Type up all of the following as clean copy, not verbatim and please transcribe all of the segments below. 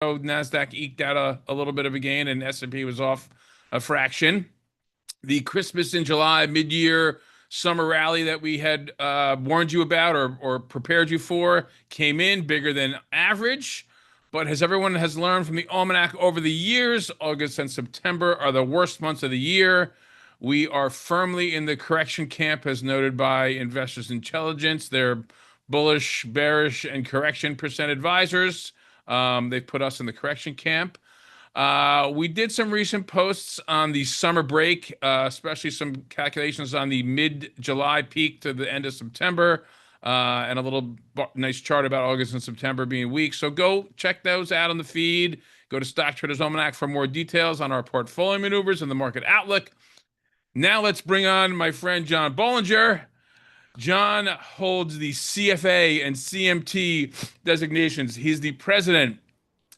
NASDAQ eked out a little bit of a gain, and S&P was off a fraction. The Christmas in July mid-year summer rally that we had warned you about or prepared you for came in bigger than average. But as everyone has learned from the Almanac over the years, August and September are the worst months of the year. We are firmly in the correction camp, as noted by Investors Intelligence. They're bullish, bearish, and correction percent advisors. They've put us in the correction camp. We did some recent posts on the summer break, especially some calculations on the mid-July peak to the end of September, and a little nice chart about August and September being weak. So go check those out on the feed. Go to Stock Traders Almanac for more details on our portfolio maneuvers and the market outlook. Now let's bring on my friend John Bollinger. John holds the CFA and CMT designations. He's the president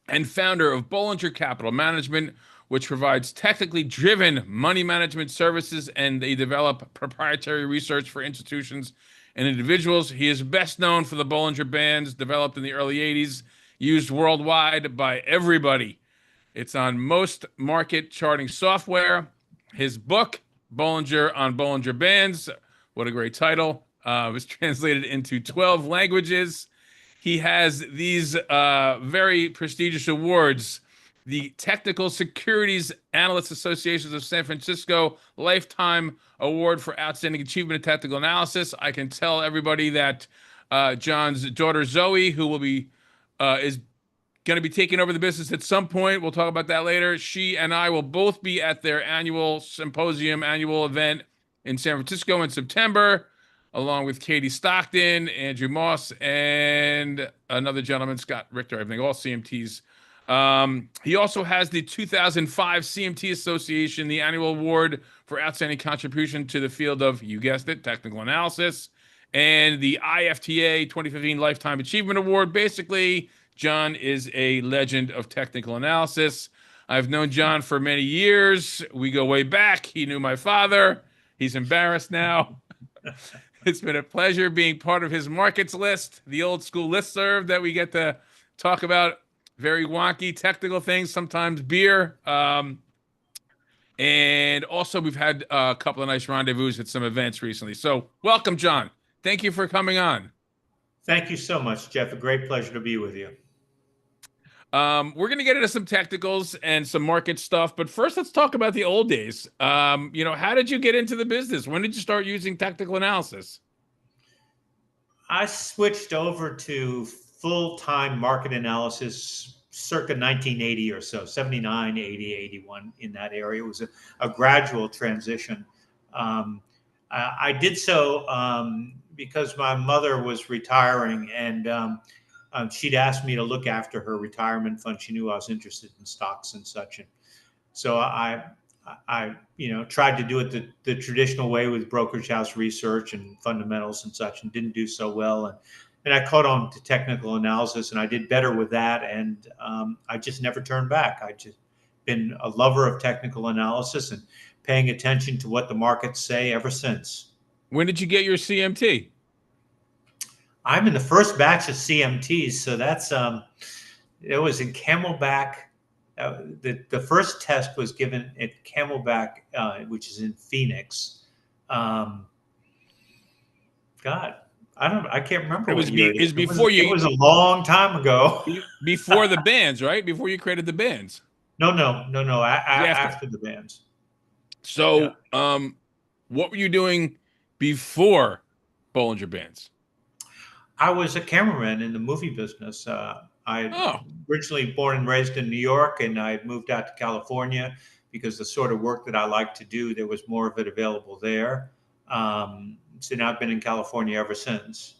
and founder of Bollinger Capital Management, which provides technically driven money management services, and they develop proprietary research for institutions and individuals. He is best known for the Bollinger Bands, developed in the early 80s, used worldwide by everybody. It's on most market charting software. His book, Bollinger on Bollinger Bands, what a great title, was translated into 12 languages. He has these very prestigious awards: the Technical Securities Analysts Association of San Francisco Lifetime Award for Outstanding Achievement in Technical Analysis. I can tell everybody that John's daughter Zoe, who will be is going to be taking over the business at some point, we'll talk about that later. She and I will both be at their annual symposium, annual event in San Francisco in September, along with Katie Stockton, Andrew Moss, and another gentleman, Scott Richter, I think, all CMTs. He also has the 2005 CMT Association, the annual award for outstanding contribution to the field of, you guessed it, technical analysis, and the IFTA 2015 Lifetime Achievement Award. Basically, John is a legend of technical analysis. I've known John for many years. We go way back. He knew my father. He's embarrassed now. It's been a pleasure being part of his markets list, the old school listserv that we get to talk about very wonky technical things, sometimes beer. And also we've had a couple of nice rendezvous at some events recently. So welcome, John. Thank you for coming on. Thank you so much, Jeff. A great pleasure to be with you. We're going to get into some technicals and some market stuff, but first let's talk about the old days. How did you get into the business? When did you start using technical analysis? I switched over to full-time market analysis circa 1980 or so, 79, 80, 81, in that area. It was a gradual transition. I did so because my mother was retiring, and she'd asked me to look after her retirement fund. She knew I was interested in stocks and such. And so I tried to do it the traditional way with brokerage house research and fundamentals and such, and didn't do so well. And I caught on to technical analysis, and I did better with that. And I just never turned back. I just been a lover of technical analysis and paying attention to what the markets say ever since. When did you get your CMT? I'm in the first batch of CMTs, so that's it was in Camelback. The first test was given at Camelback, which is in Phoenix. God, I can't remember. It was a long time ago. Before the bands, right? Before you created the bands. No. After the bands. So, yeah. What were you doing before Bollinger Bands? I was a cameraman in the movie business. Originally born and raised in New York, and I moved out to California because the sort of work that I like to do, there was more of it available there. So now I've been in California ever since.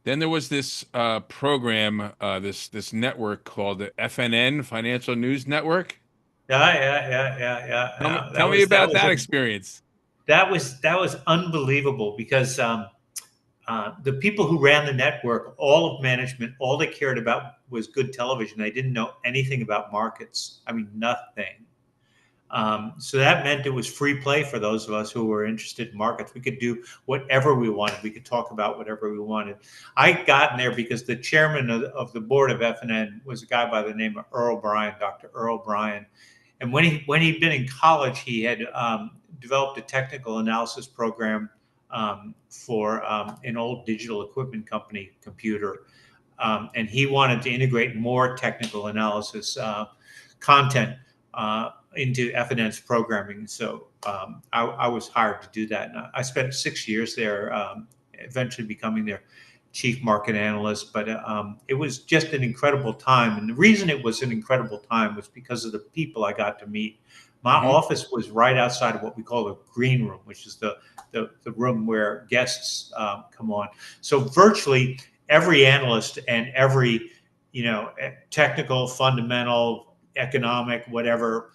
Then there was this program, this network called the FNN, Financial News Network. Yeah. Tell me about that experience. That was unbelievable because the people who ran the network, all of management, all they cared about was good television. They didn't know anything about markets. I mean, nothing. So that meant it was free play for those of us who were interested in markets. We could do whatever we wanted. We could talk about whatever we wanted. I got in there because the chairman of the board of FNN was a guy by the name of Earl Bryan, Dr. Earl Bryan. And when he'd been in college, he had developed a technical analysis program for an old digital equipment company computer. And he wanted to integrate more technical analysis content into FNN's programming. So I was hired to do that. And I spent 6 years there, eventually becoming their chief market analyst. But it was just an incredible time. And the reason it was an incredible time was because of the people I got to meet. My office was right outside of what we call the green room, which is the room where guests come on. So virtually every analyst and every, technical, fundamental, economic, whatever,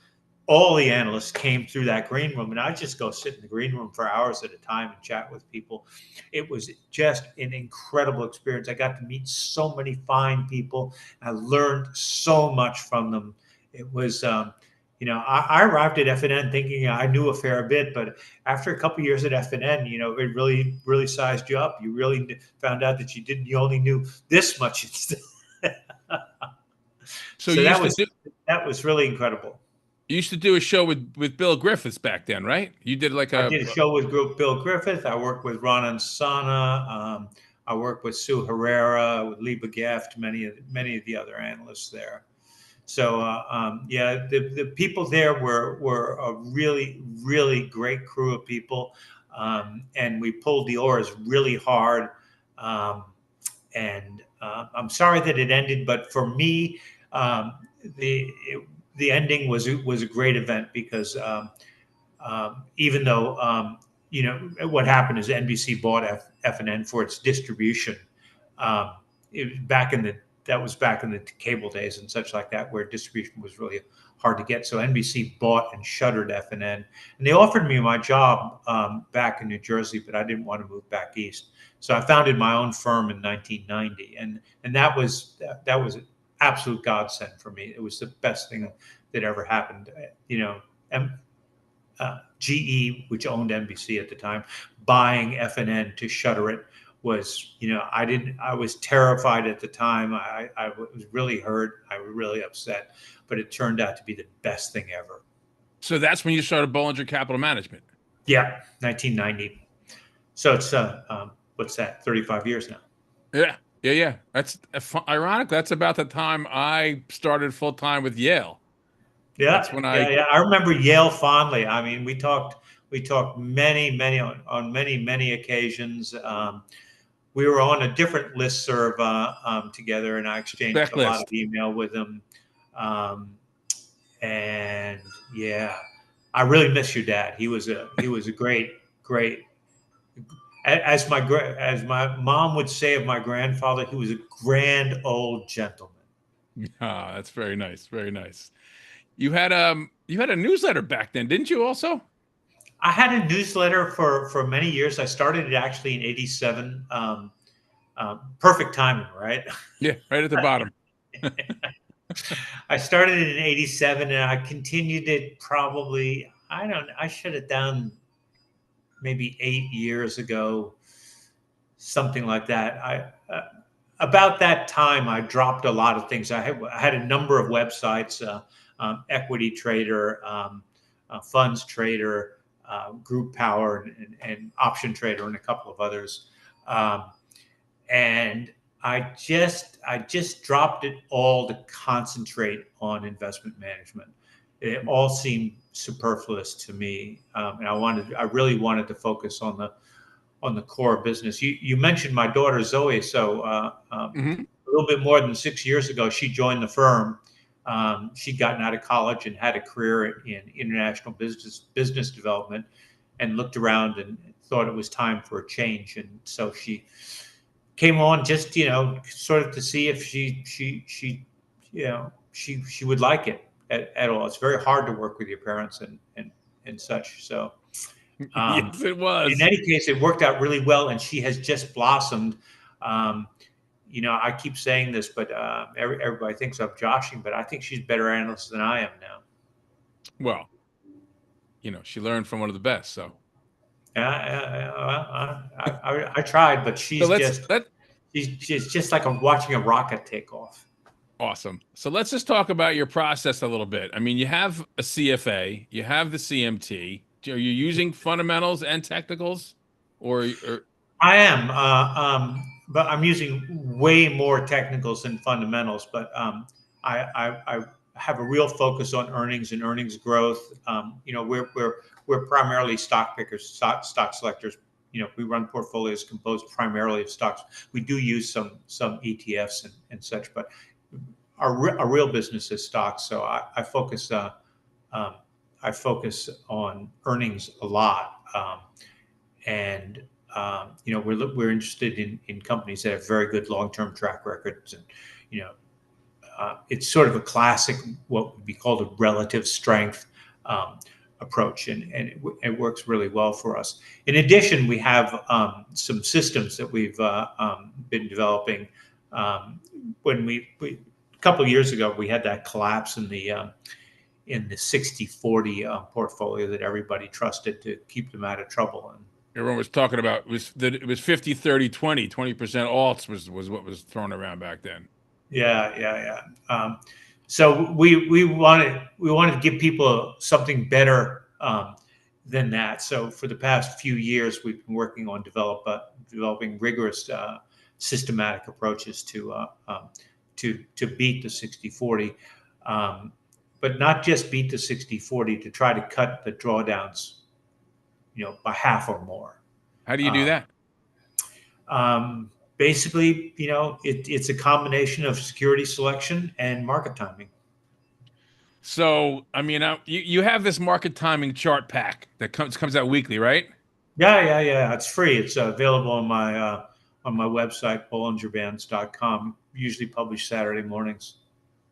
all the analysts came through that green room, and I'd just go sit in the green room for hours at a time and chat with people. It was just an incredible experience. I got to meet so many fine people. I learned so much from them. It was, I arrived at FNN thinking I knew a fair bit, but after a couple of years at FNN, it really, really sized you up. You really found out that you only knew this much. So that was really incredible. You used to do a show with Bill Griffiths back then, right? You did I did a show with Bill Griffith. I worked with Ron Ansana. I worked with Sue Herrera, with Lee Begeft, many of the other analysts there. So the people there were a really, really great crew of people, and we pulled the oars really hard. And I'm sorry that it ended, but for me, the ending was a great event because even though what happened is NBC bought FNN for its distribution. That was back in the cable days and such like that, where distribution was really hard to get. So NBC bought and shuttered FNN, and they offered me my job back in New Jersey, but I didn't want to move back east. So I founded my own firm in 1990, and that was an absolute godsend for me. It was the best thing that ever happened. GE, which owned NBC at the time, buying FNN to shutter it was, I was terrified at the time. I was really hurt. I was really upset, but it turned out to be the best thing ever. So that's when you started Bollinger Capital Management. Yeah, 1990. So it's what's that? 35 years now. Yeah. That's ironic. That's about the time I started full time with Yale. Yeah, that's when I remember Yale fondly. I mean, we talked many on many occasions. We were on a different listserv together, and I exchanged a lot of email with him. And yeah, I really miss your dad. He was a great. As my mom would say of my grandfather, he was a grand old gentleman. Ah, that's very nice. Very nice. You had a newsletter back then, didn't you? Also, I had a newsletter for many years. I started it actually in '87. Perfect timing, right? Yeah, right at the bottom. I started it in '87, and I continued it probably. I shut it down maybe 8 years ago, something like that. About that time, I dropped a lot of things. I had a number of websites, Equity Trader, Funds Trader, Group Power, and Option Trader, and a couple of others. And I just dropped it all to concentrate on investment management. It all seemed superfluous to me, and I really wanted to focus on the core business. You mentioned my daughter Zoe, so a little bit more than 6 years ago, she joined the firm. She'd gotten out of college and had a career in international business development, and looked around and thought it was time for a change, and so she came on just sort of to see if she would like it at all. It's very hard to work with your parents and such. So yes, it was. In any case, it worked out really well, and she has just blossomed. I keep saying this, but everybody thinks I'm joshing, but I think she's a better analyst than I am now. Well, she learned from one of the best. So, I tried, but so let's let she's just like watching a rocket take off. awesome. So let's just talk about your process a little bit. I mean, you have a CFA, you have the CMT. Are you using fundamentals and technicals, or I am, but I'm using way more technicals than fundamentals. But I have a real focus on earnings and earnings growth. We're primarily stock pickers, stock selectors. We run portfolios composed primarily of stocks. We do use some ETFs and such, but our real business is stocks. So I focus um, on earnings a lot, and we're interested in companies that have very good long-term track records, and it's sort of a classic, what would be called a relative strength approach, and it works really well for us. In addition, we have some systems that we've been developing. When a couple of years ago, we had that collapse in the 60-40 portfolio that everybody trusted to keep them out of trouble. And everyone was talking about was that it was 50-30-20, 20% alts was what was thrown around back then. Yeah. So we wanted to give people something better than that. So for the past few years, we've been working on developing rigorous systematic approaches to beat the 60-40, but not just beat the 60-40, to try to cut the drawdowns, by half or more. How do you do that? Basically, it's a combination of security selection and market timing. So, I mean, you have this market timing chart pack that comes out weekly, right? Yeah. It's free. It's available on my website, BollingerBands.com. Usually published Saturday mornings.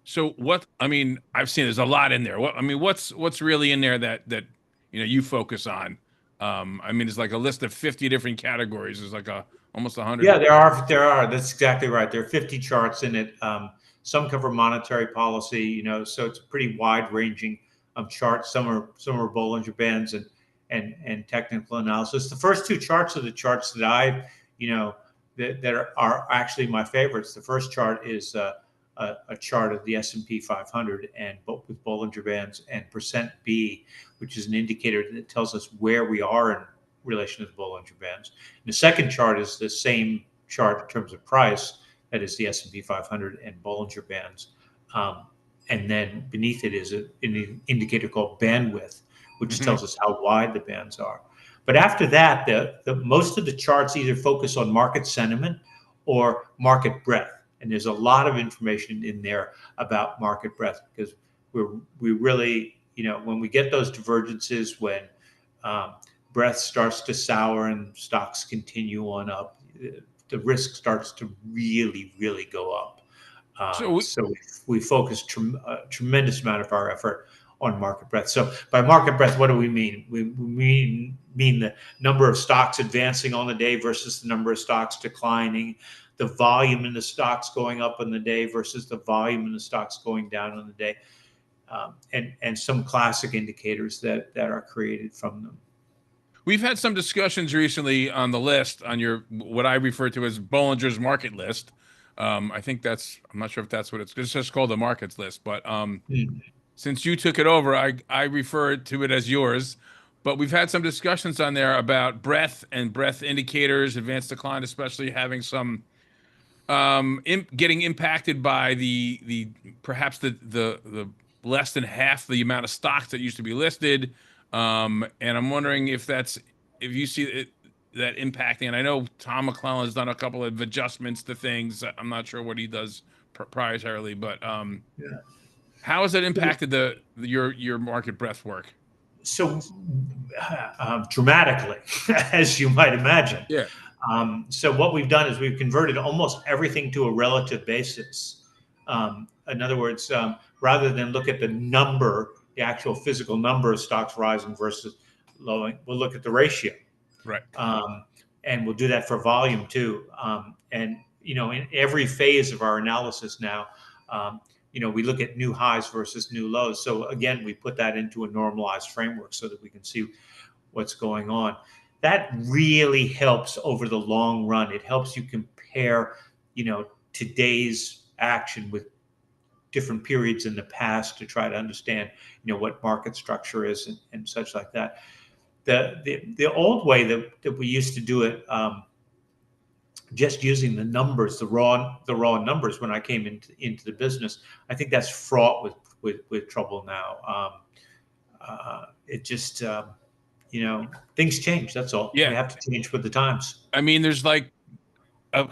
So I mean, I've seen there's a lot in there. What's really in there that you focus on? I mean, it's like a list of 50 different categories. There's like almost 100. Yeah, there are. That's exactly right. There are 50 charts in it. Some cover monetary policy, so it's a pretty wide ranging charts. Some are Bollinger Bands and technical analysis. The first two charts are the charts that that are actually my favorites. The first chart is a chart of the S&P 500 and with Bollinger Bands and percent B, which is an indicator that tells us where we are in relation to the Bollinger Bands. And the second chart is the same chart in terms of price, that is the S&P 500 and Bollinger Bands. And then beneath it is an indicator called bandwidth, which tells us how wide the bands are. But after that, the most of the charts either focus on market sentiment or market breadth. And there's a lot of information in there about market breadth, because we really, when we get those divergences, when breadth starts to sour and stocks continue on up, the risk starts to really, really go up. So we focus a tremendous amount of our effort on market breadth. So by market breadth, what do we mean? We mean the number of stocks advancing on the day versus the number of stocks declining, the volume in the stocks going up on the day versus the volume in the stocks going down on the day, and some classic indicators that are created from them. We've had some discussions recently on the list, on your what I refer to as Bollinger's market list. I think I'm not sure if that's what it's just called, the markets list, but since you took it over, I refer to it as yours. But we've had some discussions on there about breadth and breadth indicators, advanced decline, especially having some getting impacted by the perhaps the less than half the amount of stocks that used to be listed. And I'm wondering if you see that impacting. And I know Tom McClellan has done a couple of adjustments to things. I'm not sure what he does proprietarily, but how has it impacted your market breadth work? So dramatically, as you might imagine. Yeah. So what we've done is we've converted almost everything to a relative basis. In other words, rather than look at the actual physical number of stocks rising versus lowering, we'll look at the ratio. Right. And we'll do that for volume too. And in every phase of our analysis now, we look at new highs versus new lows. So again, we put that into a normalized framework so that we can see what's going on. That really helps over the long run. It helps you compare, today's action with different periods in the past to try to understand, what market structure is and such like that. The old way that we used to do it, just using the numbers, the raw numbers when I came into the business, I think that's fraught with trouble now. It just things change. That's all. Yeah. We have to change with the times. I mean, there's like,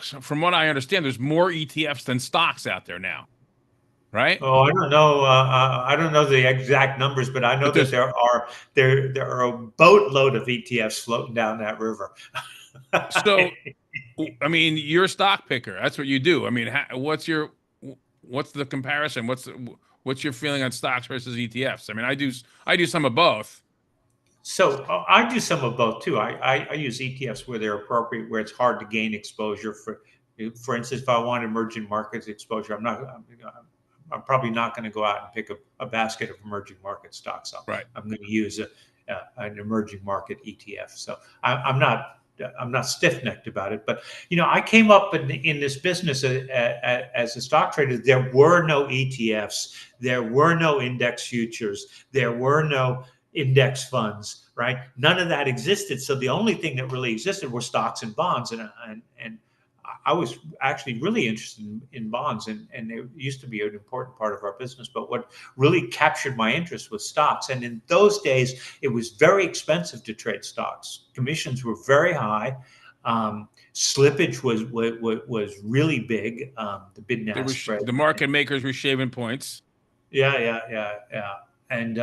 from what I understand, there's more ETFs than stocks out there now, right? Oh, I don't know. I don't know the exact numbers, but I know But that there's there are a boatload of ETFs floating down that river. so, I mean, you're a stock picker. That's what you do. I mean, what's the comparison? What's your feeling on stocks versus ETFs? I mean, I do some of both. So I do some of both too. I use ETFs where they're appropriate, where it's hard to gain exposure. For instance, if I want emerging markets exposure, I'm probably not going to go out and pick a basket of emerging market stocks. Right. I'm going to use an emerging market ETF. So I'm not stiff-necked about it. But I came up in this business as a stock trader. There were no ETFs. There were no index futures. There were no index funds, right? None of that existed. So the only thing that really existed were stocks and bonds. And I was actually really interested in bonds, and it used to be an important part of our business. But what really captured my interest was stocks. And in those days, it was very expensive to trade stocks. Commissions were very high. Slippage was really big. The bid-ask spread. The market makers were shaving points. Yeah. And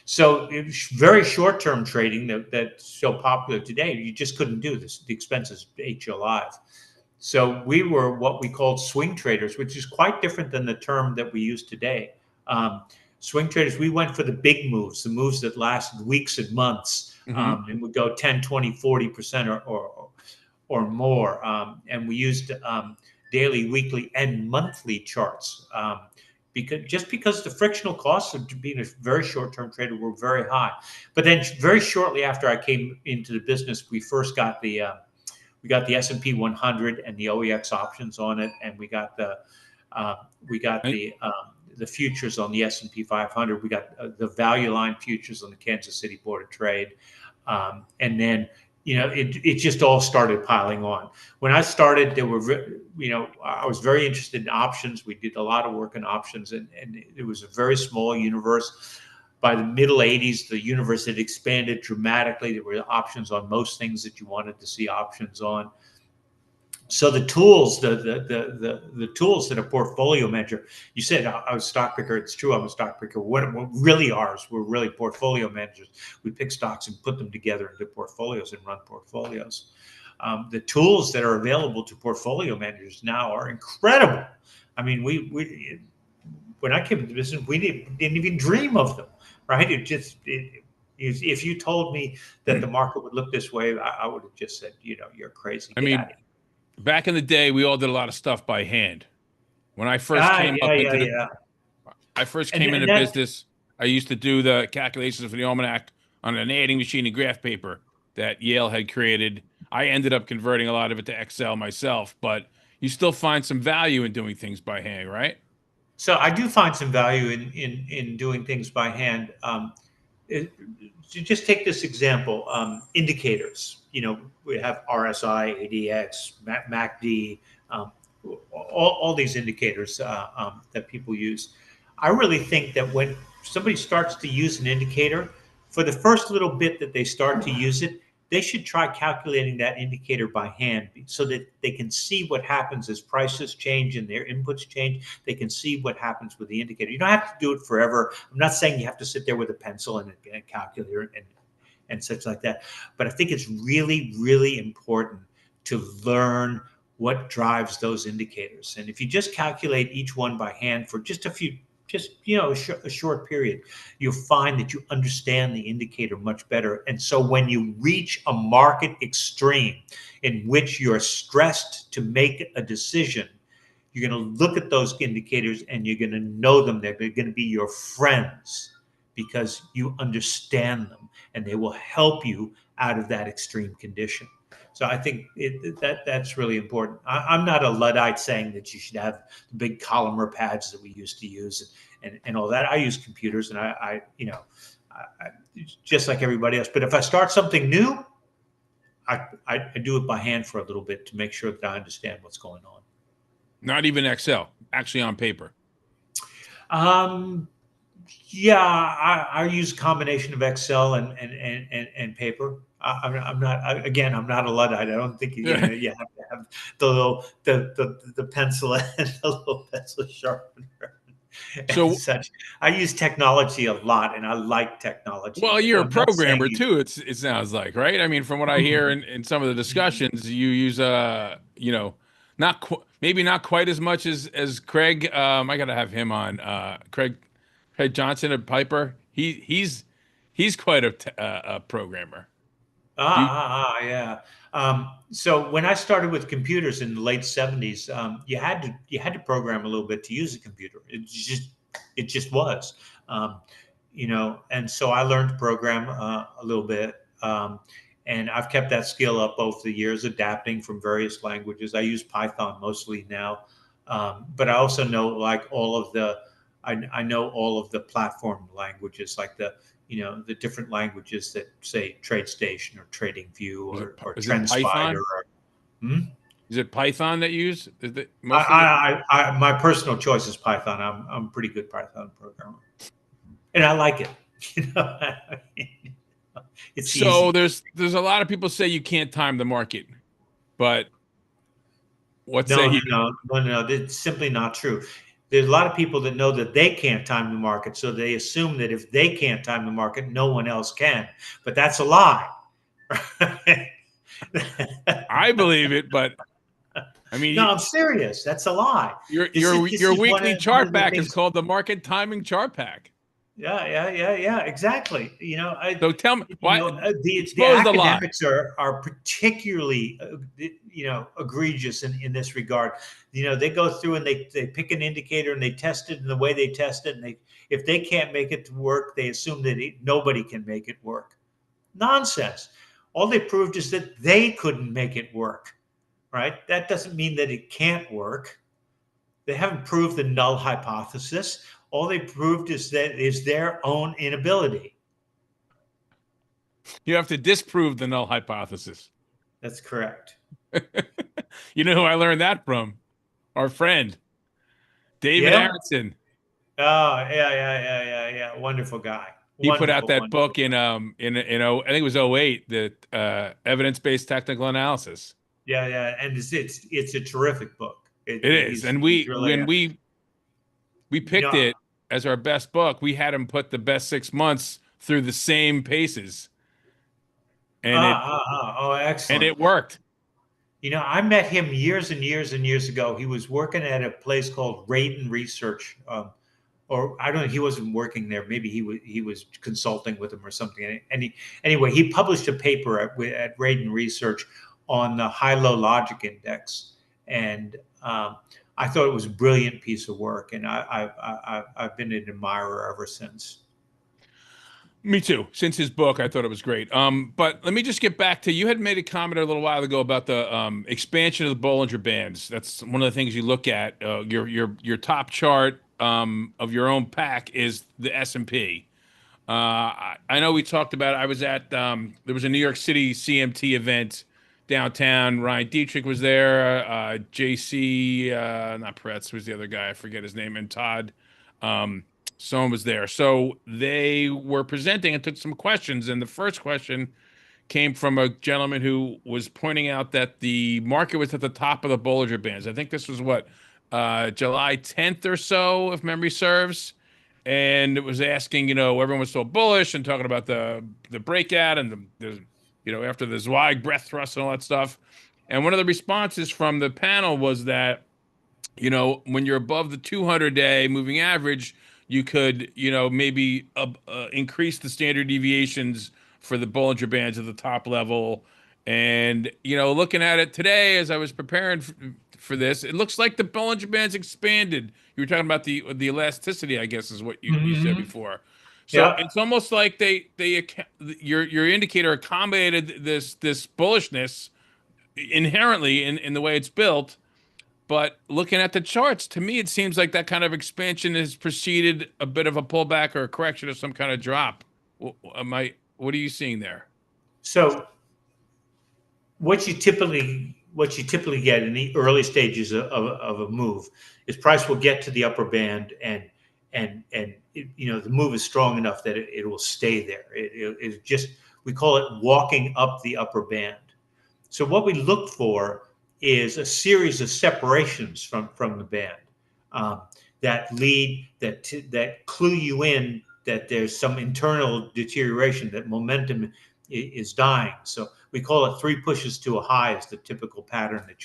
so it was very short-term trading that's so popular today. You just couldn't do this. The expenses ate you alive. So we were what we called swing traders, which is quite different than the term that we use today. Swing traders, we went for the big moves, the moves that lasted weeks and months, and would go 10, 20, 40% or more. And we used daily, weekly, and monthly charts. Because the frictional costs of being a very short-term trader were very high. But then very shortly after I came into the business, we first got the S&P 100 and the OEX options on it, and we got the futures on the S&P 500. We got the value line futures on the Kansas City Board of Trade, and then it just all started piling on. When I started, there were, I was very interested in options. We did a lot of work in options, and it was a very small universe. By the middle 80s, the universe had expanded dramatically. There were options on most things that you wanted to see options on. So the tools, the tools that a portfolio manager, you said I was a stock picker. It's true, I'm a stock picker. What really ours, we're really portfolio managers. We pick stocks and put them together into portfolios and run portfolios. The tools that are available to portfolio managers now are incredible. I mean, when I came into business, we didn't even dream of them, right? If you told me that the market would look this way, I would have just said, you're crazy. I mean, back in the day, we all did a lot of stuff by hand. When I first came into business, I used to do the calculations for the Almanac on an adding machine and graph paper that Yale had created. I ended up converting a lot of it to Excel myself, but you still find some value in doing things by hand, right? So I do find some value in doing things by hand. Just take this example, indicators. We have RSI, ADX, MACD, all these indicators that people use. I really think that when somebody starts to use an indicator, for the first little bit that they start to use it, they should try calculating that indicator by hand so that they can see what happens as prices change and their inputs change. They can see what happens with the indicator. You don't have to do it forever. I'm not saying you have to sit there with a pencil and a calculator and such like that. But I think it's really, really important to learn what drives those indicators. And if you just calculate each one by hand for just a short period, you'll find that you understand the indicator much better. And so when you reach a market extreme in which you're stressed to make a decision, You're going to look at those indicators and you're going to know them. They're going to be your friends because you understand them, and they will help you out of that extreme condition. So I think that's really important. I'm not a Luddite saying that you should have the big columnar pads that we used to use and all that. I use computers, and I just like everybody else. But if I start something new, I do it by hand for a little bit to make sure that I understand what's going on. Not even Excel, actually on paper. Yeah, I use a combination of Excel and paper. I'm not again. I'm not a Luddite. I don't think you have to have the pencil and the little pencil sharpener and such. I use technology a lot, and I like technology. Well, you're a programmer too. It sounds like, right? I mean, from what I hear in some of the discussions, you use maybe not quite as much as Craig. I gotta have him on. Craig Johnson at Piper. He's quite a programmer. Yeah. So when I started with computers in the late 70s, you had to program a little bit to use a computer. It just was, and so I learned to program a little bit. And I've kept that skill up over the years, adapting from various languages. I use Python mostly now, but I also know I know all of the platform languages, like the different languages that say TradeStation or TradingView or TrendSpider. Is it Python that you use? Is it my personal choice is Python. I'm a pretty good Python programmer, and I like it. It's so easy. There's a lot of people say you can't time the market, but No. It's simply not true. There's a lot of people that know that they can't time the market, so they assume that if they can't time the market, no one else can. But that's a lie. I believe it, but I mean, no, I'm serious. That's a lie. Your weekly chart pack is called the Market Timing Chart Pack. Yeah, exactly. So tell me why the academics are particularly egregious in this regard. They go through and they pick an indicator and they test it in the way they test it, and if they can't make it to work, they assume that nobody can make it work. Nonsense. All they proved is that they couldn't make it work. Right? That doesn't mean that it can't work. They haven't proved the null hypothesis. All they proved is their own inability. You have to disprove the null hypothesis. That's correct. You know who I learned that from? Our friend, David Aronson. Oh, yeah. Wonderful guy. He put out that book in I think it was 2008, the evidence-based technical analysis. Yeah, and it's a terrific book. It is, and when we picked it as our best book, we had him put the best 6 months through the same paces, and excellent, and it worked. I met him years and years and years ago. He was working at a place called Raden Research, or I don't know. He wasn't working there. Maybe he was consulting with him or something. And anyway, he published a paper at Raden Research on the high-low logic index, and I thought it was a brilliant piece of work, and I've been an admirer ever since. Me too. Since his book, I thought it was great. But let me just get back to, you had made a comment a little while ago about the expansion of the Bollinger Bands. That's one of the things you look at. Your top chart of your own pack is the S&P. I know we talked about it. I was at there was a New York City CMT event downtown. Ryan Dietrich was there. JC, not Pretz, was the other guy. I forget his name. And Todd Sohn was there. So they were presenting and took some questions. And the first question came from a gentleman who was pointing out that the market was at the top of the Bollinger Bands. I think this was July 10th or so, if memory serves. And it was asking, everyone was so bullish and talking about the breakout and the after the Zweig breath thrust and all that stuff. And one of the responses from the panel was that, when you're above the 200-day moving average, you could, maybe increase the standard deviations for the Bollinger Bands at the top level. And, looking at it today, as I was preparing for this. It looks like the Bollinger Bands expanded. You were talking about the elasticity, I guess, is what you said Mm-hmm. before. So Yeah. it's almost like your indicator accommodated this bullishness inherently in the way it's built. But looking at the charts, to me, it seems like that kind of expansion has preceded a bit of a pullback or a correction or some kind of drop. What are you seeing there? So what you typically get in the early stages of a move is price will get to the upper band, and the move is strong enough that it will stay there. It just, we call it walking up the upper band. So what we look for is a series of separations from the band, um, that clue you in that there's some internal deterioration, that momentum is dying. So we call it three pushes to a high is the typical pattern that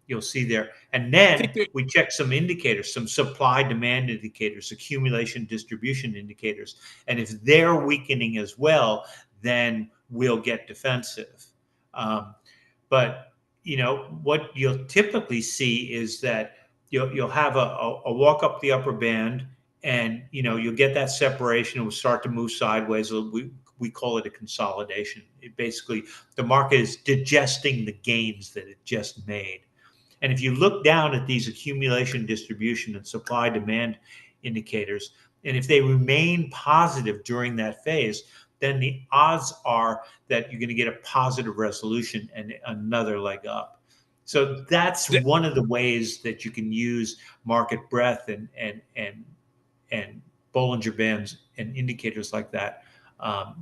you'll see there. And I think then that we check some indicators, some supply demand indicators, accumulation distribution indicators. And if they're weakening as well, then we'll get defensive. Um, but what you'll typically see is that you'll have a walk up the upper band, and you'll get that separation. It will start to move sideways. We call it a consolidation. It basically, the market is digesting the gains that it just made. And if you look down at these accumulation, distribution, and supply demand indicators, and if they remain positive during that phase, then the odds are that you're going to get a positive resolution and another leg up. So that's one of the ways that you can use market breadth and Bollinger Bands and indicators like that,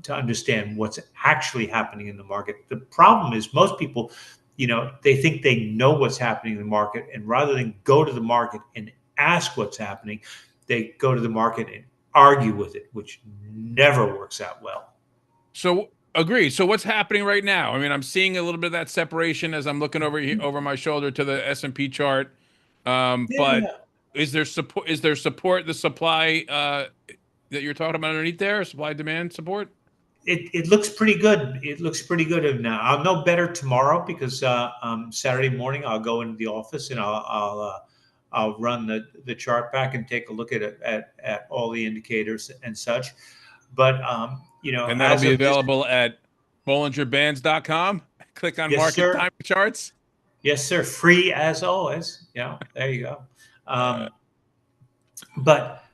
to understand what's actually happening in the market. The problem is most people, they think they know what's happening in the market, and rather than go to the market and ask what's happening, they go to the market and argue with it, which never works out well. So agree. So what's happening right now? I mean, I'm seeing a little bit of that separation as I'm looking over my shoulder to the S&P chart. But Yeah. is there support? Is there support? The supply that you're talking about underneath there, supply demand support. It looks pretty good. It looks pretty good now. I'll know better tomorrow because Saturday morning I'll go into the office and I'll run the chart back and take a look at all the indicators and such. But And that'll as be of this, available at bollingerbands.com. Click on yes market sir, time charts. yes sir, free as always. There you go. Uh, But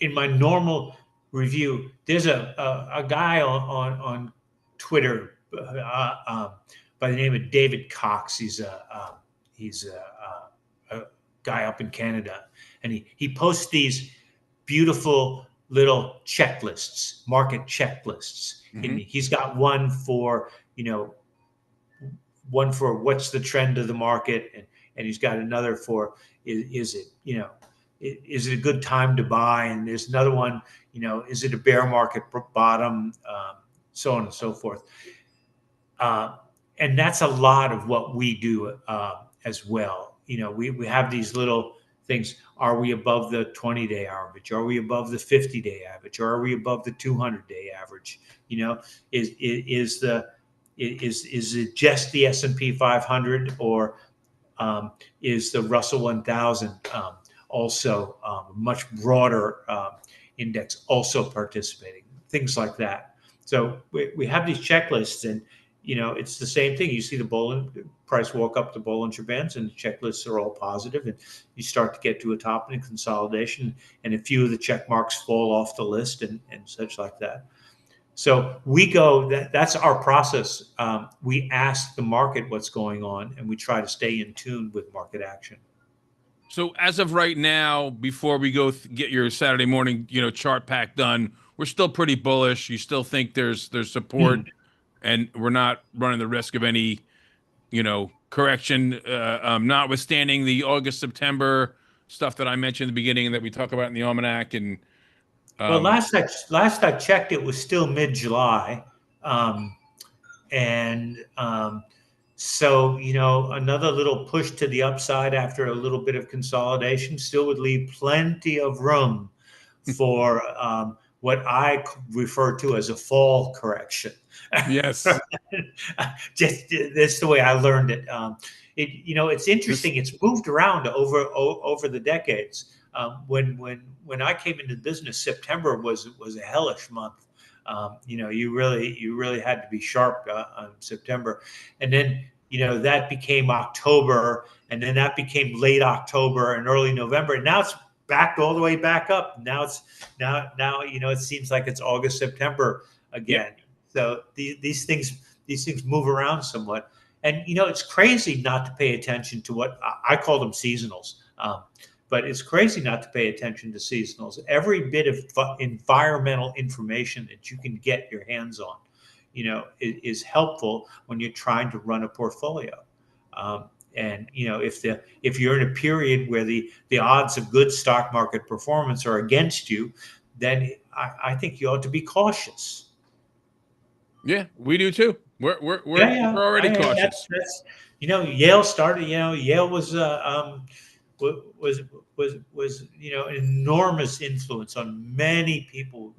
in my normal review, there's a guy on Twitter, by the name of David Cox. He's a guy up in Canada, and he posts these beautiful little checklists, market checklists. And mhm. he's got one for what's the trend of the market, and he's got another for is it is it a good time to buy, and there's another one, is it a bear market bottom, so on and so forth. uh, and that's a lot of what we do as well. We have these little things. Are we above the 20-day average? Are we above the 50-day average? Or are we above the 200-day average? Is it just the S&P 500, or is the Russell 1000 also much broader index also participating? Things like that. So we have these checklists, and it's the same thing. You see the price walk up the Bollinger Bands, and the checklists are all positive, and you start to get to a top and a consolidation, and a few of the check marks fall off the list, and such like that. So that's our process. We ask the market what's going on, and we try to stay in tune with market action. So as of right now, before we go get your Saturday morning, chart pack done, we're still pretty bullish. You still think there's support, and we're not running the risk of any, correction, notwithstanding the August, September stuff that I mentioned in the beginning and that we talk about in the Almanac. And Well, um, last I checked, it was still mid-July, and so another little push to the upside after a little bit of consolidation still would leave plenty of room for what I refer to as a fall correction. yes, Just that's the way I learned it. it's interesting. It's moved around over the decades. When I came into business, September was a hellish month. You really had to be sharp on September, and then that became October, and then that became late October and early November, and now it's back all the way back up. Now it seems like it's August, September again. Yep. So these things move around somewhat, and it's crazy not to pay attention to what I call them seasonals. But it's crazy not to pay attention to seasonals. Every bit of environmental information that you can get your hands on, is helpful when you're trying to run a portfolio. And if you're in a period where the odds of good stock market performance are against you, then I think you ought to be cautious. Yeah, we do too. We're Yeah. already cautious. That's Yale started. Yale was an enormous influence on many people.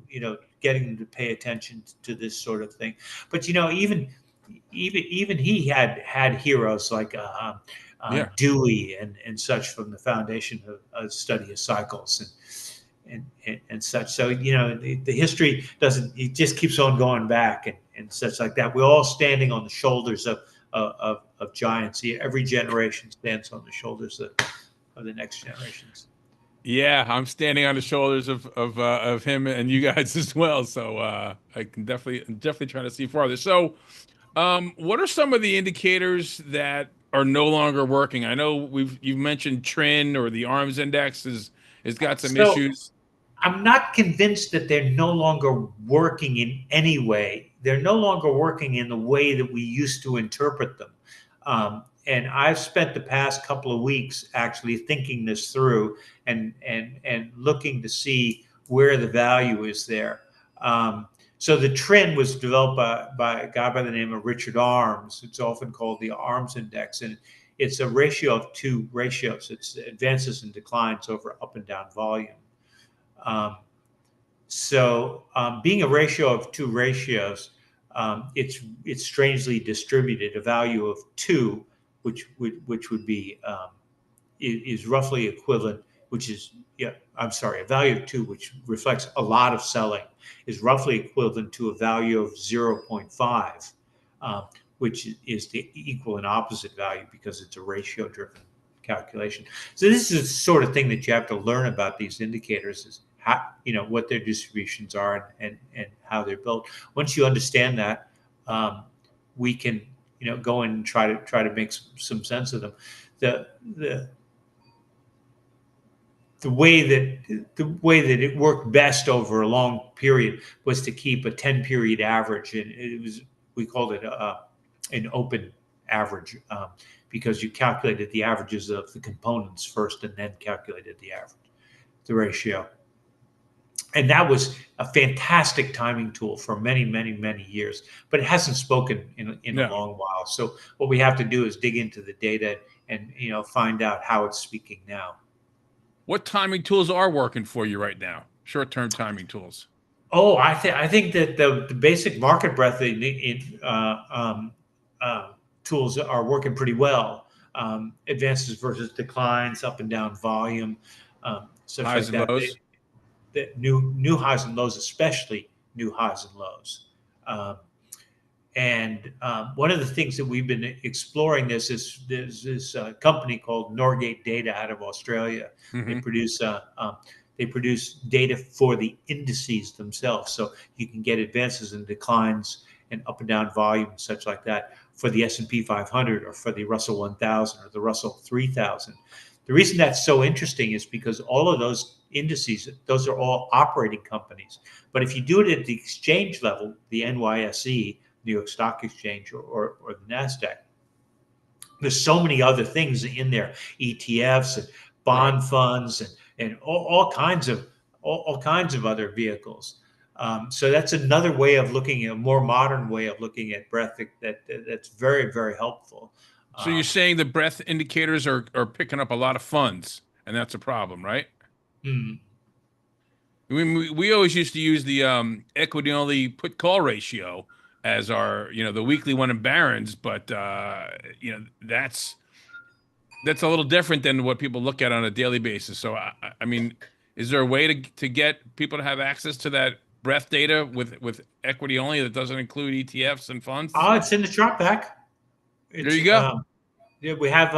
Getting them to pay attention to this sort of thing. But even he had heroes like Yeah. Dewey and such from the foundation of study of cycles and such. So the history doesn't. It just keeps on going back and such like that. We're all standing on the shoulders of giants. Every generation stands on the shoulders of the next generations. Yeah, I'm standing on the shoulders of him and you guys as well. So I can definitely try to see farther. So, what are some of the indicators that are no longer working? I know you've mentioned trend or the arms index has got some So issues. I'm not convinced that they're no longer working in any way. They're no longer working in the way that we used to interpret them. And I've spent the past couple of weeks actually thinking this through and looking to see where the value is there. So the trend was developed by a guy by the name of Richard Arms. It's often called the Arms Index, and it's a ratio of two ratios. It's advances and declines over up and down volume. Being a ratio of two ratios, it's strangely distributed. A value of 2, which would be is roughly equivalent, a value of 2, which reflects a lot of selling, is roughly equivalent to a value of 0.5, which is the equal and opposite value because it's a ratio-driven calculation. So this is the sort of thing that you have to learn about these indicators, is how, what their distributions are and how they're built. Once you understand that, we can go in and try to make some sense of them. The way that it worked best over a long period was to keep a 10-period average, and we called it an open average, because you calculated the averages of the components first and then calculated the ratio. And that was a fantastic timing tool for many, many, many years, but it hasn't spoken in a long while. So what we have to do is dig into the data and find out how it's speaking now. What timing tools are working for you right now? Short-term timing tools. Oh, I think that the basic market breadth tools are working pretty well. Advances versus declines, up and down volume, such Highs like and that. lows. The new highs and lows, especially new highs and lows. One of the things that we've been exploring is there's this company called Norgate Data out of Australia. Mm-hmm. They produce data for the indices themselves, so you can get advances and declines and up and down volume, such like that, for the S&P 500 or for the Russell 1000 or the Russell 3000. The reason that's so interesting is because all of those indices, those are all operating companies. But if you do it at the exchange level, the NYSE, New York Stock Exchange, or the NASDAQ, there's so many other things in there, ETFs and bond funds and all kinds of other vehicles. So that's another way of looking at, a more modern way of looking at breadth that's very, very helpful. So you're saying the breadth indicators are picking up a lot of funds, and that's a problem, right? Hmm. We always used to use the equity only put call ratio as our the weekly one in Barron's, but that's that's a little different than what people look at on a daily basis. So, I mean, is there a way to get people to have access to that breadth data with equity only that doesn't include ETFs and funds? Oh, it's in the chart back. There It's you go. yeah, we have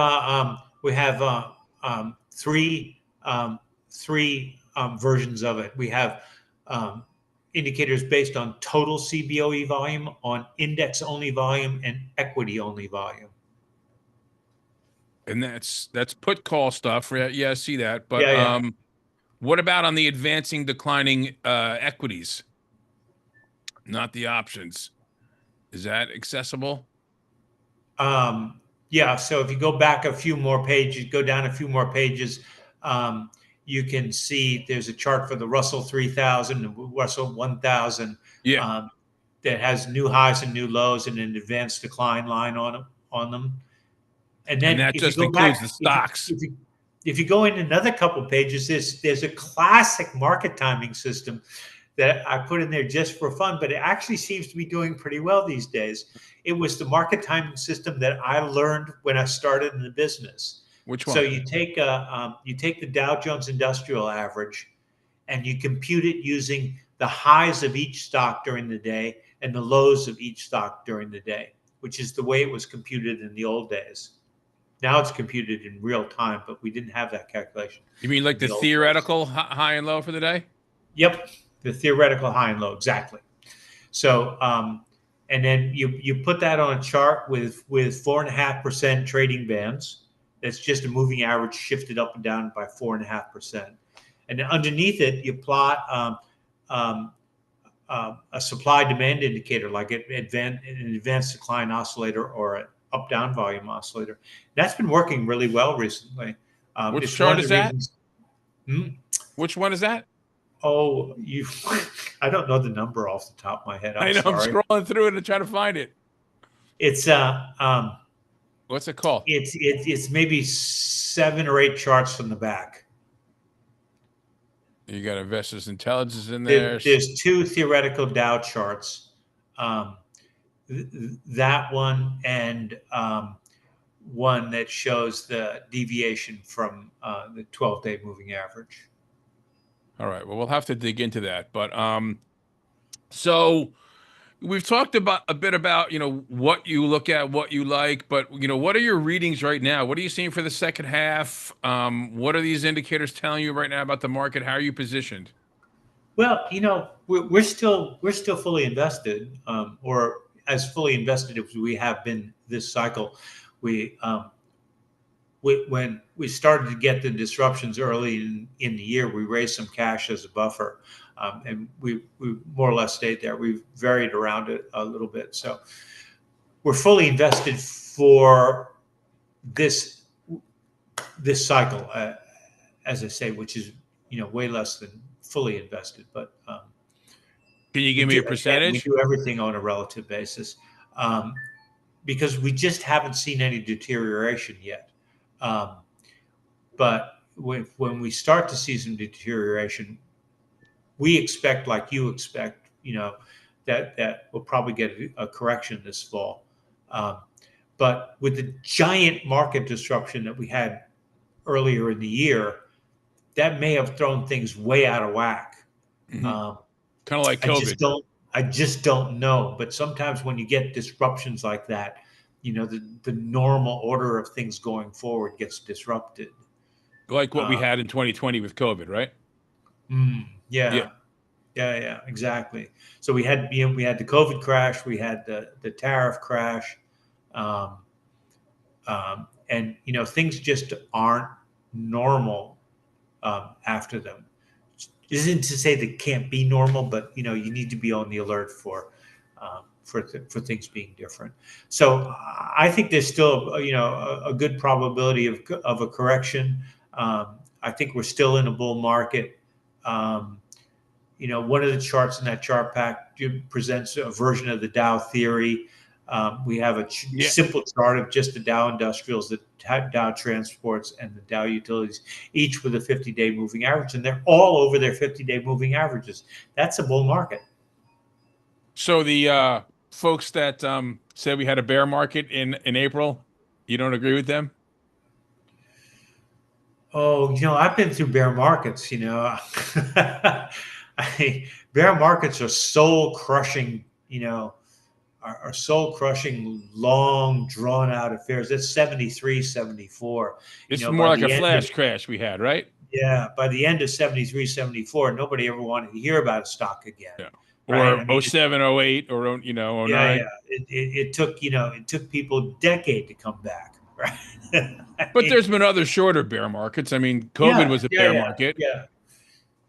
three versions of it. We have um, indicators based on total CBOE volume, on index only volume, and equity only volume. And that's put call stuff. Right? Yeah, I see that. But Yeah, yeah. what about on the advancing declining equities, not the options? Is that accessible? Yeah, so if you go back a few more pages, go down a few more pages, um, you can see there's a chart for the Russell 3000 and Russell 1000 Yeah. um, that has new highs and new lows and an advanced decline line on them. And And then that if you just go includes the back, stocks. if you go in another couple pages, there's a classic market timing system that I put in there just for fun, but it actually seems to be doing pretty well these days. It was the market timing system that I learned when I started in the business. Which So one? you take the Dow Jones Industrial Average and you compute it using the highs of each stock during the day and the lows of each stock during the day, which is the way it was computed in the old days. Now it's computed in real time, but we didn't have that calculation You mean like in the the old days. theoretical high and low for the day? Yep, the theoretical high and low, exactly. So, and then you put that on a chart with 4.5% trading bands. That's just a moving average shifted up and down by 4.5%. And then underneath it, you plot um, a supply demand indicator like an advanced decline oscillator or an up down volume oscillator. That's been working really well recently. Which It's one chart of is the that? reasons. Hmm? Which one is that? Oh, you! I don't know the number off the top of my head. I'm I know I'm sorry. scrolling through it and trying to find it. It's What's it called? it's maybe 7 or 8 charts from the back. You got investors intelligence in there. There's 2 theoretical Dow charts. Um, that one and one that shows the deviation from the 12-day moving average. All right. Well, we'll have to dig into that. But so we've talked about a bit about, what you look at, what you like, but what are your readings right now? What are you seeing for the second half? What are these indicators telling you right now about the market? How are you positioned? Well, we're still fully invested, or as fully invested as we have been this cycle. We when we started to get the disruptions early in the year, we raised some cash as a buffer, and we more or less stayed there. We've varied around it a little bit, so we're fully invested for this this cycle, as I say, which is way less than fully invested, but. Can you We give me do a again. We percentage? do everything on a relative basis, um, because we just haven't seen any deterioration yet. Um, but when we start to see some deterioration, we expect, like you expect, that we'll probably get a correction this fall. Um, but with the giant market disruption that we had earlier in the year, that may have thrown things way out of whack. Hmm. Um, Kind of like I just COVID. don't. I just don't know. But sometimes when you get disruptions like that, the normal order of things going forward gets disrupted. Like what we Uh, had in 2020 with COVID, right? Yeah. yeah, yeah, exactly. So we had the COVID crash, we had the tariff crash, um, and things just aren't normal after them. Isn't to say they can't be normal, but you need to be on the alert for things being different. So I think there's still a good probability of a correction. I think we're still in a bull market. Um, one of the charts in that chart pack presents a version of the Dow theory. We have a Yeah. simple chart of just the Dow Industrials, the Dow Transports, and the Dow Utilities, each with a 50-day moving average, and they're all over their 50-day moving averages. That's a bull market. So the folks that said we had a bear market in April, you don't agree with them? Oh, I've been through bear markets. Bear markets are soul crushing. Are soul crushing, long drawn out affairs. That's 73, 74. It's more By like a the end of flash crash we had, right? Yeah, by the end of 73, 74, nobody ever wanted to hear about a stock again. Yeah. Right. Or I mean, oh 07, oh 08, or oh yeah, 09. yeah. It took people a decade to come back. Right. I But mean, there's been other shorter bear markets. I mean, COVID yeah, was a yeah, bear yeah, market. yeah,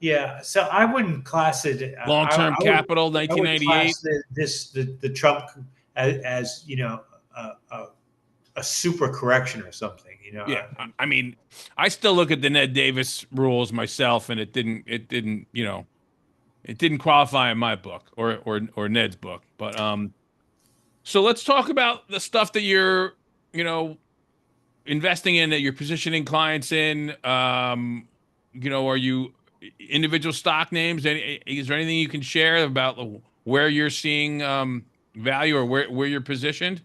yeah. So I wouldn't class it. Long-term capital, I would 1998. class the Trump as a super correction or something. Yeah, I mean, I still look at the Ned Davis rules myself, and it didn't qualify in my book or Ned's book. But so let's talk about the stuff that you're, you know, investing in, that you're positioning clients in. Are you individual stock names? Is there anything you can share about where you're seeing value, or where you're positioned?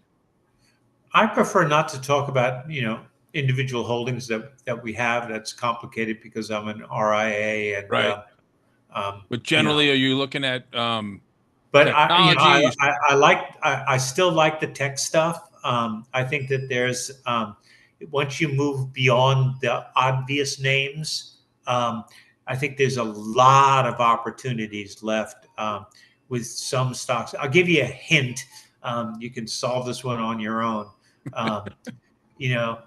I prefer not to talk about, individual holdings that we have. That's complicated because I'm an RIA and, Right. um, But you know, generally, are you looking at but technology? I still like the tech stuff. I think that there's, once you move beyond the obvious names, I think there's a lot of opportunities left, with some stocks. I'll give you a hint. You can solve this one on your own. Um, you know,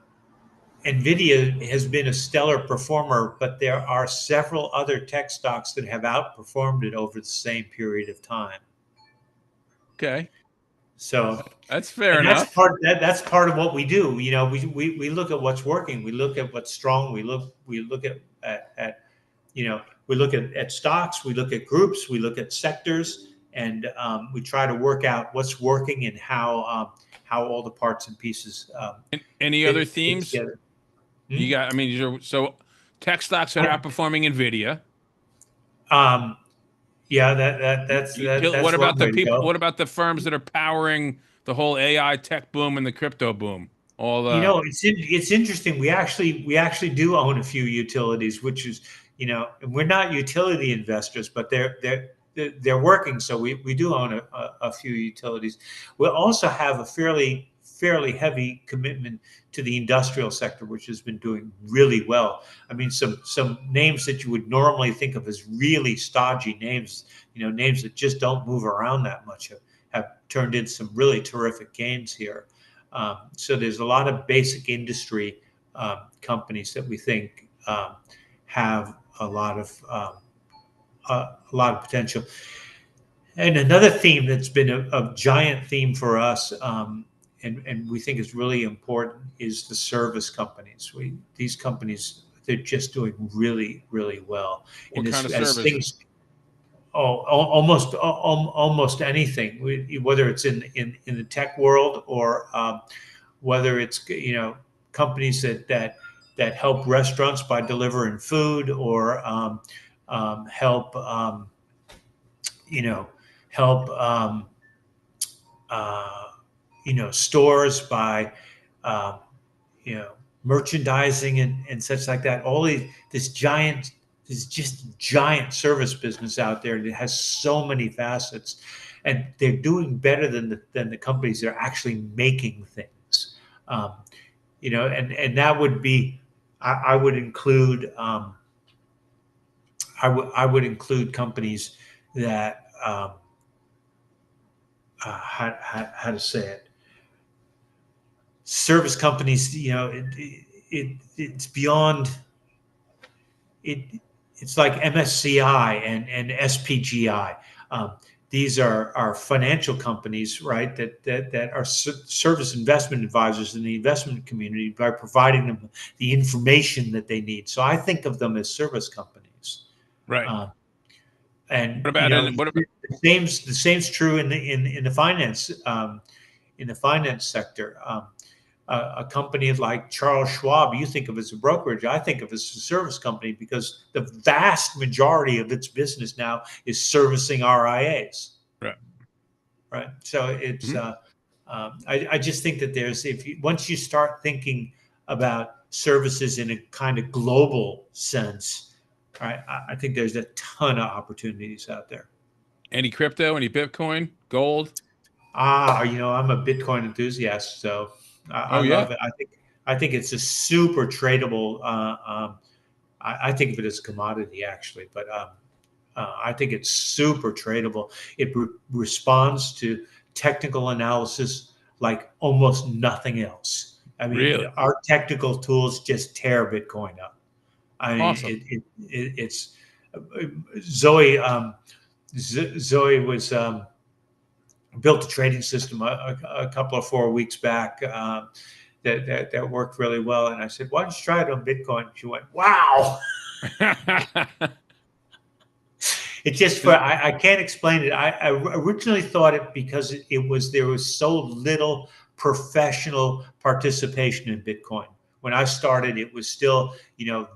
NVIDIA has been a stellar performer, but there are several other tech stocks that have outperformed it over the same period of time. Okay, So, that's fair and enough. that's part of what we do. We look at what's working. We look at what's strong. We look at we look at stocks. We look at groups. We look at sectors, and we try to work out what's working and how all the parts and pieces Any other fit themes together. you Hmm? got? I mean, so tech stocks that are outperforming Nvidia. Um, yeah, that's What one about the way to people? go. What about the firms that are powering the whole AI tech boom and the crypto boom? All the It's interesting. We actually do own a few utilities, which is, and we're not utility investors, but they're working. So we do own a few utilities. We also have a fairly heavy commitment to the industrial sector, which has been doing really well. I mean, some names that you would normally think of as really stodgy names, names that just don't move around that much, have turned in some really terrific gains here. So there's a lot of basic industry companies that we think have a lot of potential. And another theme that's been a giant theme for us, and we think is really important, is the service companies. These companies, they're just doing really, really well. what And kind of as services? things, almost anything, whether it's in the tech world, or whether it's, companies that help restaurants by delivering food, or help, you know help, uh, stores by, um, you know merchandising and such like that. All this just giant service business out there that has so many facets, and they're doing better than the companies that are actually making things. Um, and that would be, I would include, I would include companies that, how to say it, service companies. It's beyond it. It's like MSCI and SPGI. Um, these are financial companies, right? That are service investment advisors in the investment community by providing them the information that they need. So I think of them as service companies. Right. Um, and What about in what about the same's true in the finance, in the finance sector. A company like Charles Schwab, you think of as a brokerage, I think of as a service company, because the vast majority of its business now is servicing RIAs, right? right? So it's, Mhm. I just think that once you start thinking about services in a kind of global sense, I think there's a ton of opportunities out there. Any crypto, any Bitcoin, gold? I'm a Bitcoin enthusiast, so I Oh yeah, love it. I think it's a super tradable. I think of it as a commodity actually, but I think it's super tradable. It responds to technical analysis like almost nothing else. I mean, really? our technical tools just tear Bitcoin up. I mean, Awesome. it's Zoe. Zoe was built a trading system a couple of 4 weeks back that worked really well. And I said, "Why don't you try it on Bitcoin?" She went, "Wow." It's just for I can't explain it. I originally thought it because there was so little professional participation in Bitcoin. When I started, it was still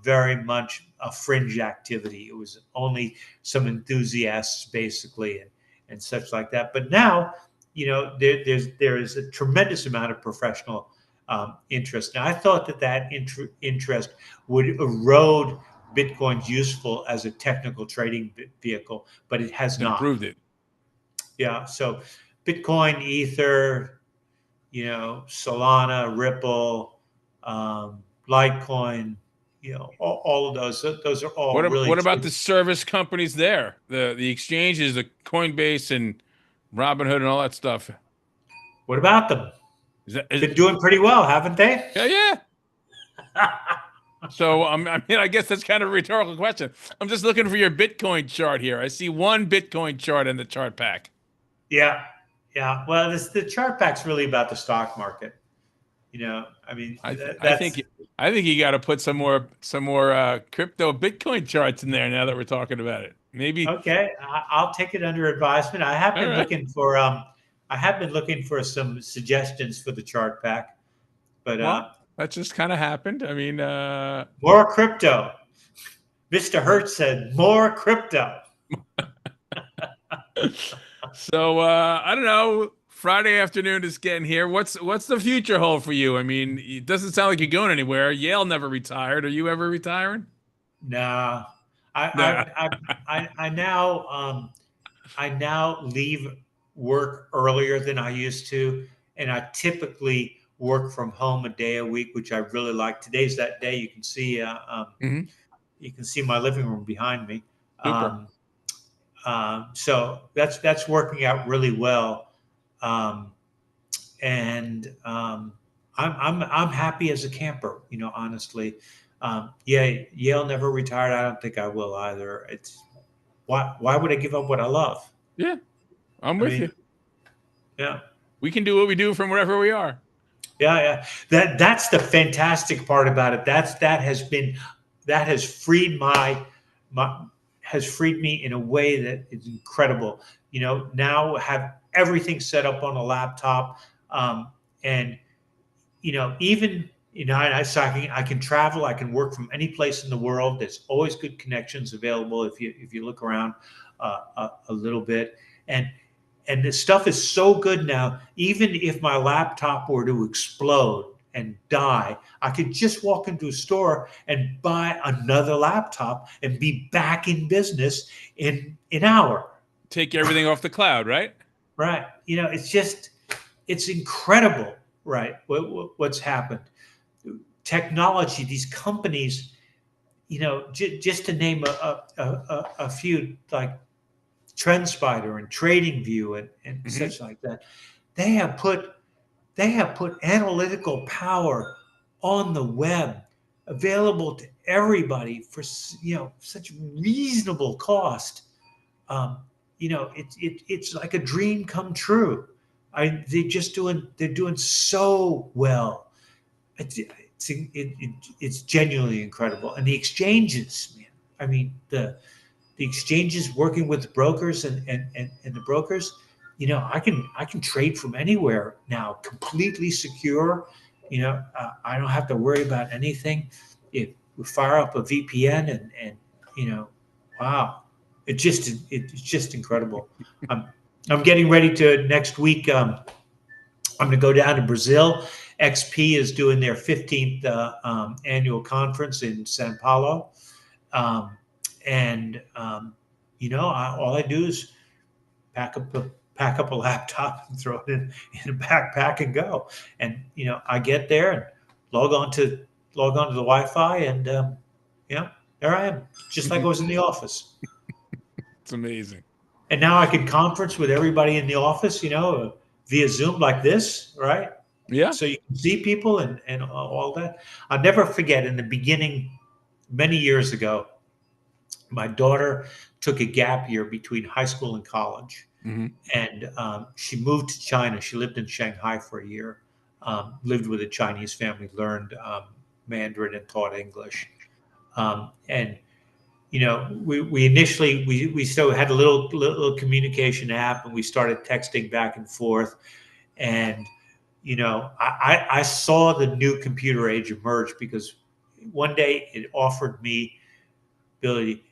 very much a fringe activity. It was only some enthusiasts basically and such like that. But now, there is a tremendous amount of professional interest. Now I thought that interest would erode Bitcoin's useful as a technical trading vehicle, but it has not. Improved it. Yeah. So Bitcoin, Ether, Solana, Ripple, Litecoin, all of those are all really What about the good. service companies there? The exchanges, the Coinbase and Robinhood and all that stuff. What about them? Is Been doing pretty well, haven't they? yeah, yeah. So I mean, I guess that's kind of a rhetorical question. I'm just looking for your Bitcoin chart here. I see one Bitcoin chart in the chart pack. Yeah. Yeah. Well, the chart pack's really about the stock market. I mean, I that's think you got to put some more crypto Bitcoin charts in there now that we're talking about it. Maybe. okay. I'll take it under advisement. All right. I have been looking for some suggestions for the chart pack, but Well, that just kind of happened. I mean, more crypto. Mr. Hirsch said more crypto. so I don't know. Friday afternoon is getting here. What's the future hold for you? I mean, it doesn't sound like you're going anywhere. Yale never retired. Are you ever retiring? No, I Nah. I I now leave work earlier than I used to, and I typically work from home a day a week, which I really like. Today's that day. Hmm. You can see my living room behind me. Super. Um, so that's working out really well, um, and I'm happy as a camper. Honestly, yeah, Yale never retired. I don't think I will either. It's why would I give up what I love? Yeah, I'm I with you. mean, yeah. We can do what we do from wherever we are. Yeah, yeah. That's the fantastic part about it. That has freed my has freed me in a way that is incredible. Now have everything set up on a laptop, and even so I can travel. I can work from any place in the world. There's always good connections available if you look around a little bit, and this stuff is so good now. Even if my laptop were to explode and die, I could just walk into a store and buy another laptop and be back in business in an hour. Take everything off the cloud, right? Right? It's incredible, right? What's happened? Technology, these companies, just to name a few, like TrendSpider and TradingView and Hmm. such like that. They have put analytical power on the web available to everybody for such reasonable cost. Um, it's like a dream come true. They're doing so well. It's genuinely incredible. And the exchanges, man. I mean the exchanges working with the brokers and the brokers, I can trade from anywhere now, completely secure. I don't have to worry about anything. If we fire up a VPN and wow, it's just incredible. I'm I'm getting ready to next week. I'm going to go down to Brazil XP is doing their 15th annual conference in Sao Paulo. All I do is pack up a laptop and throw it in a backpack and go. And I get there and log on to the Wi-Fi, and there I am, just like I was in the office. It's amazing. And now I can conference with everybody in the office, via Zoom like this, right? Yeah. So you can see people and all that. I'll never forget, in the beginning, many years ago, my daughter took a gap year between high school and college. Mm-hmm. And she moved to China. She lived in Shanghai for a year, lived with a Chinese family, learned Mandarin and taught English. We initially, we still had a little communication app, and we started texting back and forth. And, I saw the new computer age emerge, because one day it offered me, Billy,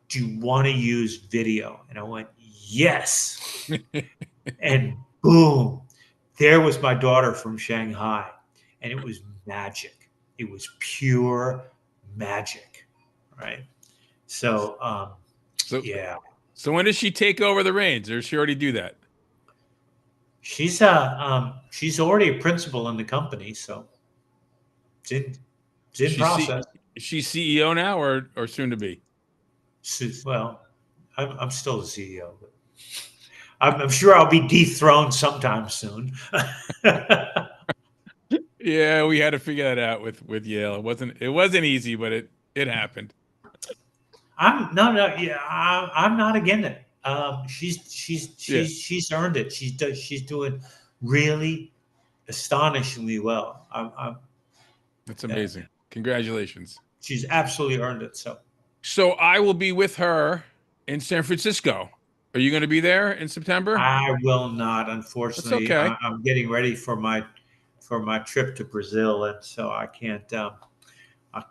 do you want to use video? And I went, yes. And boom, there was my daughter from Shanghai. And it was magic. It was pure magic, right? So, yeah. So when does she take over the reins, or does she already do that? She's already a principal in the company, so it's in process. Is she CEO now, or soon to be? Well, I'm still the CEO, but I'm sure I'll be dethroned sometime soon. Yeah, we had to figure that out with Yale. It wasn't easy, but it happened. I'm not against it. She's earned it. She's doing really astonishingly well. That's amazing. Congratulations. She's absolutely earned it. So I will be with her in San Francisco. Are you going to be there in September? I will not, unfortunately. That's okay. I'm getting ready for my trip to Brazil, and so I can't.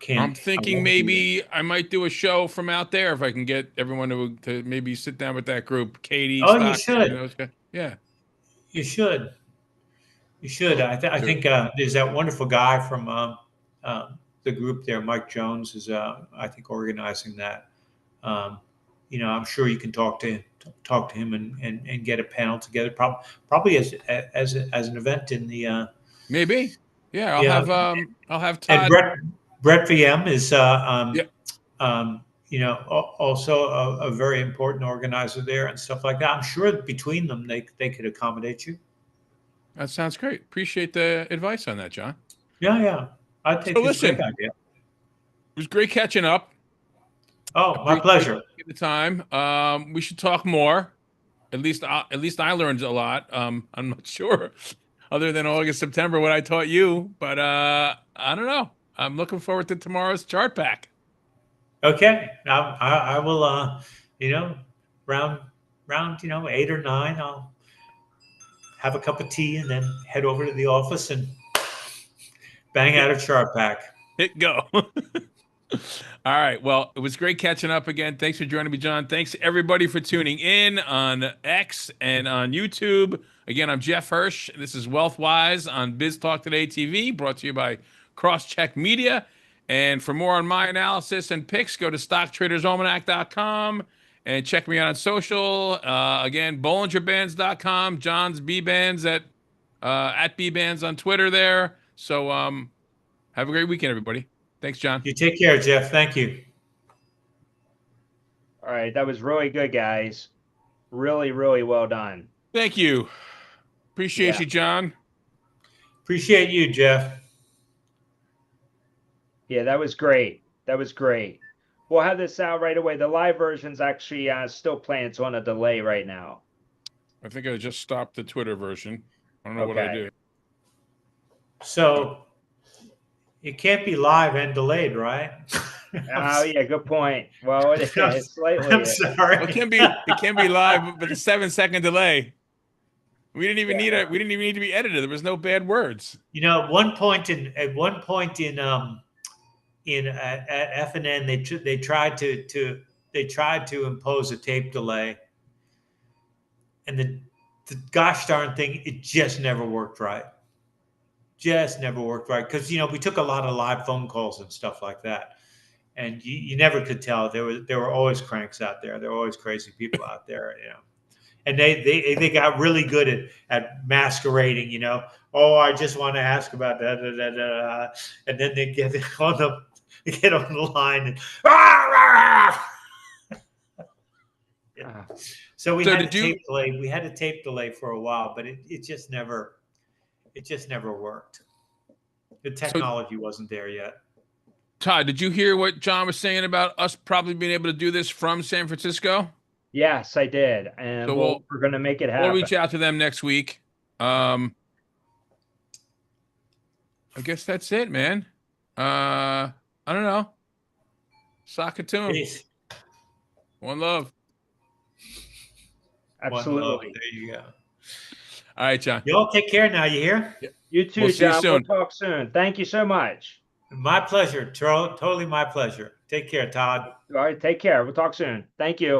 I'm thinking maybe I might do a show from out there if I can get everyone to maybe sit down with that group. Katie. Oh, Stockton, you should. Yeah. You should. You should. I think there's that wonderful guy from the group there, Mike Jones, is I think organizing that. I'm sure you can talk to him and get a panel together. Probably as an event in the. Maybe. Yeah, I'll have And Todd. Brett VM is Yeah. also a very important organizer there and stuff like that. I'm sure between them they could accommodate you. That sounds great. Appreciate the advice on that, John. Yeah. I think it's a great idea. It was great catching up. Oh, my pleasure. The time. We should talk more. At least I learned a lot. I'm not sure, other than August, September, what I taught you, but I don't know. I'm looking forward to tomorrow's chart pack. Okay. I will, round 8 or 9, I'll have a cup of tea and then head over to the office and bang out a chart pack. Hit go. All right. Well, it was great catching up again. Thanks for joining me, John. Thanks everybody for tuning in on X and on YouTube. Again, I'm Jeff Hirsch. This is WealthWise on Biz Talk Today TV, brought to you by Crosscheck Media. And for more on my analysis and picks, go to stocktradersalmanac.com and check me out on social. Again, BollingerBands.com, John's B Bands at B Bands on Twitter there. So have a great weekend, everybody. Thanks, John. You take care, Jeff. Thank you. All right. That was really good, guys. Really, really well done. Thank you. Appreciate you, John. Appreciate you, Jeff. Yeah, that was great. That was great. We'll have this out right away. The live version's actually still playing. It's on a delay right now. I think I just stopped the Twitter version. I don't know what I did. So it can't be live and delayed, right? Oh yeah, good point. Well, it's slightly. I'm sorry. Well, it can be live, but a 7-second delay. We didn't even need it. We didn't even need to be edited. There was no bad words. At one point in at FNN, they tried to impose a tape delay, and the gosh darn thing, it just never worked right. just never worked right. Because, we took a lot of live phone calls and stuff like that. And you never could tell. There were always cranks out there. There were always crazy people out there, And they got really good at masquerading, Oh, I just want to ask about that, and then they get on the line and So we had a tape delay. We had a tape delay for a while, but it just never worked. The technology wasn't there yet. Todd, did you hear what John was saying about us probably being able to do this from San Francisco? Yes, I did. And So we're going to make it happen. We'll reach out to them next week. I guess that's it, man. I don't know. Sock it to him. Peace. One love. Absolutely. One love. There you go. All right, John. You all take care now. You hear? You too, We'll see you John. soon. We'll talk soon. Thank you so much. My pleasure. Totally my pleasure. Take care, Todd. All right, take care. We'll talk soon. Thank you.